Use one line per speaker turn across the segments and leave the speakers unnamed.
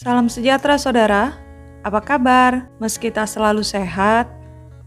Salam sejahtera saudara, apa kabar? Meski tak selalu sehat,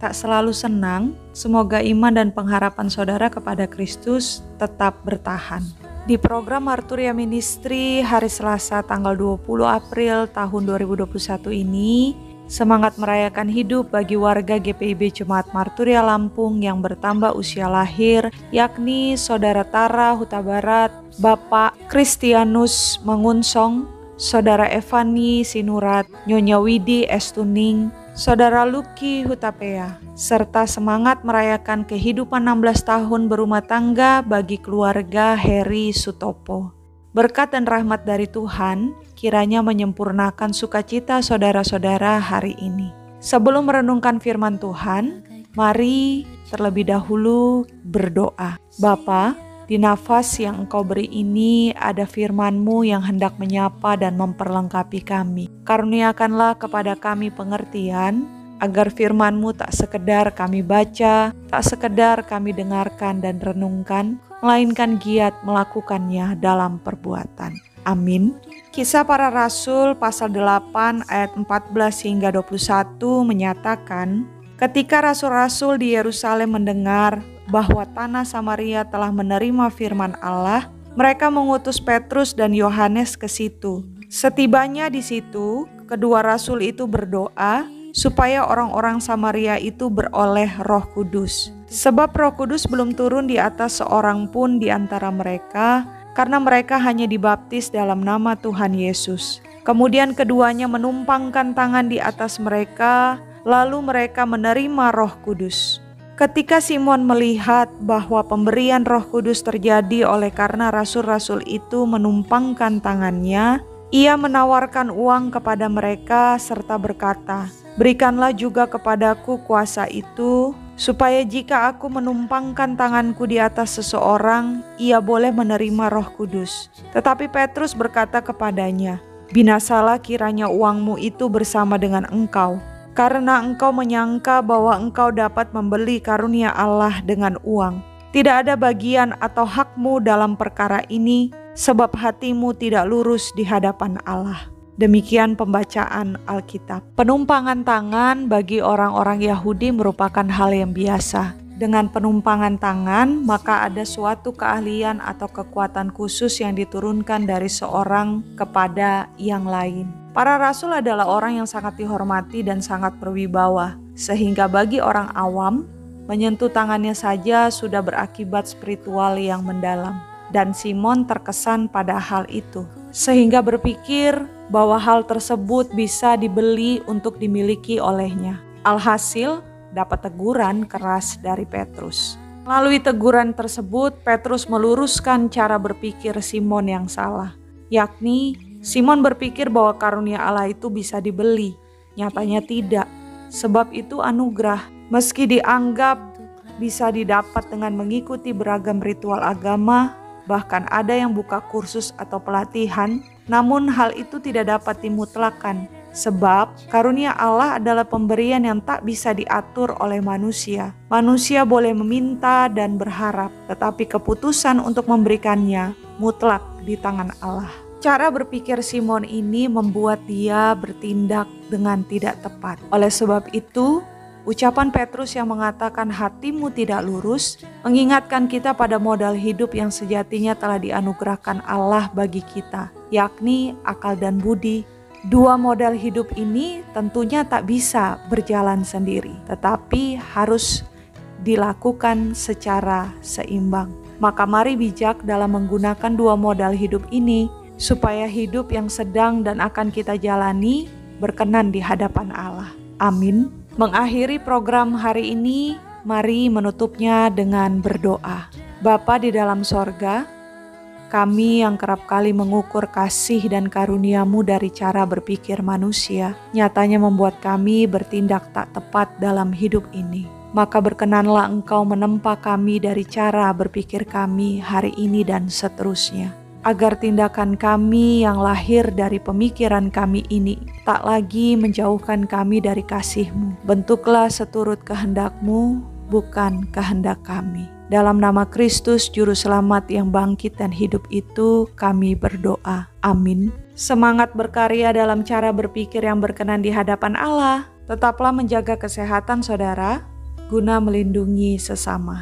tak selalu senang, semoga iman dan pengharapan saudara kepada Kristus tetap bertahan. Di program Marturia Ministry hari Selasa tanggal 20 April tahun 2021 ini, semangat merayakan hidup bagi warga GPIB Jemaat Marturia Lampung yang bertambah usia lahir, yakni Saudara Tara Huta Barat, Bapak Kristianus Mengunsong, Saudara Evani Sinurat, Nyonya Widi Estuning, Saudara Luki Hutapea, serta semangat merayakan kehidupan 16 tahun berumah tangga bagi keluarga Heri Sutopo. Berkat dan rahmat dari Tuhan, kiranya menyempurnakan sukacita saudara-saudara hari ini. Sebelum merenungkan firman Tuhan, mari terlebih dahulu berdoa. Bapa, di nafas yang Engkau beri ini ada firman-Mu yang hendak menyapa dan memperlengkapi kami. Karuniakanlah kepada kami pengertian, agar firman-Mu tak sekedar kami baca, tak sekedar kami dengarkan dan renungkan, melainkan giat melakukannya dalam perbuatan. Amin. Kisah Para Rasul pasal 8 ayat 14 hingga 21 menyatakan, ketika rasul-rasul di Yerusalem mendengar bahwa tanah Samaria telah menerima firman Allah, mereka mengutus Petrus dan Yohanes ke situ. Setibanya di situ, kedua rasul itu berdoa supaya orang-orang Samaria itu beroleh Roh Kudus. Sebab Roh Kudus belum turun di atas seorang pun di antara mereka, karena mereka hanya dibaptis dalam nama Tuhan Yesus. Kemudian keduanya menumpangkan tangan di atas mereka, lalu mereka menerima Roh Kudus. Ketika Simon melihat bahwa pemberian Roh Kudus terjadi oleh karena rasul-rasul itu menumpangkan tangannya, ia menawarkan uang kepada mereka serta berkata, "Berikanlah juga kepadaku kuasa itu, supaya jika aku menumpangkan tanganku di atas seseorang, ia boleh menerima Roh Kudus." Tetapi Petrus berkata kepadanya, "Binasalah kiranya uangmu itu bersama dengan engkau, karena engkau menyangka bahwa engkau dapat membeli karunia Allah dengan uang. Tidak ada bagian atau hakmu dalam perkara ini, sebab hatimu tidak lurus di hadapan Allah." Demikian pembacaan Alkitab. Penumpangan tangan bagi orang-orang Yahudi merupakan hal yang biasa. Dengan penumpangan tangan, maka ada suatu keahlian atau kekuatan khusus yang diturunkan dari seorang kepada yang lain. Para rasul adalah orang yang sangat dihormati dan sangat berwibawa, sehingga bagi orang awam, menyentuh tangannya saja sudah berakibat spiritual yang mendalam. Dan Simon terkesan pada hal itu, sehingga berpikir bahwa hal tersebut bisa dibeli untuk dimiliki olehnya. Alhasil, dapat teguran keras dari Petrus. Melalui teguran tersebut, Petrus meluruskan cara berpikir Simon yang salah, yakni Simon berpikir bahwa karunia Allah itu bisa dibeli. Nyatanya tidak, sebab itu anugerah. Meski dianggap bisa didapat dengan mengikuti beragam ritual agama, bahkan ada yang buka kursus atau pelatihan, namun hal itu tidak dapat dimutlakan. Sebab karunia Allah adalah pemberian yang tak bisa diatur oleh manusia. Manusia boleh meminta dan berharap, tetapi keputusan untuk memberikannya mutlak di tangan Allah. Cara berpikir Simon ini membuat dia bertindak dengan tidak tepat. Oleh sebab itu, ucapan Petrus yang mengatakan hatimu tidak lurus mengingatkan kita pada modal hidup yang sejatinya telah dianugerahkan Allah bagi kita, yakni akal dan budi. Dua modal hidup ini tentunya tak bisa berjalan sendiri, tetapi harus dilakukan secara seimbang. Maka mari bijak dalam menggunakan dua modal hidup ini, supaya hidup yang sedang dan akan kita jalani berkenan di hadapan Allah. Amin. Mengakhiri program hari ini, mari menutupnya dengan berdoa. Bapa di dalam sorga, kami yang kerap kali mengukur kasih dan karunia-Mu dari cara berpikir manusia, nyatanya membuat kami bertindak tak tepat dalam hidup ini. Maka berkenanlah Engkau menempa kami dari cara berpikir kami hari ini dan seterusnya, agar tindakan kami yang lahir dari pemikiran kami ini tak lagi menjauhkan kami dari kasih-Mu. Bentuklah seturut kehendak-Mu, bukan kehendak kami. Dalam nama Kristus, Juru Selamat yang bangkit dan hidup itu, kami berdoa. Amin. Semangat berkarya dalam cara berpikir yang berkenan di hadapan Allah. Tetaplah menjaga kesehatan saudara, guna melindungi sesama.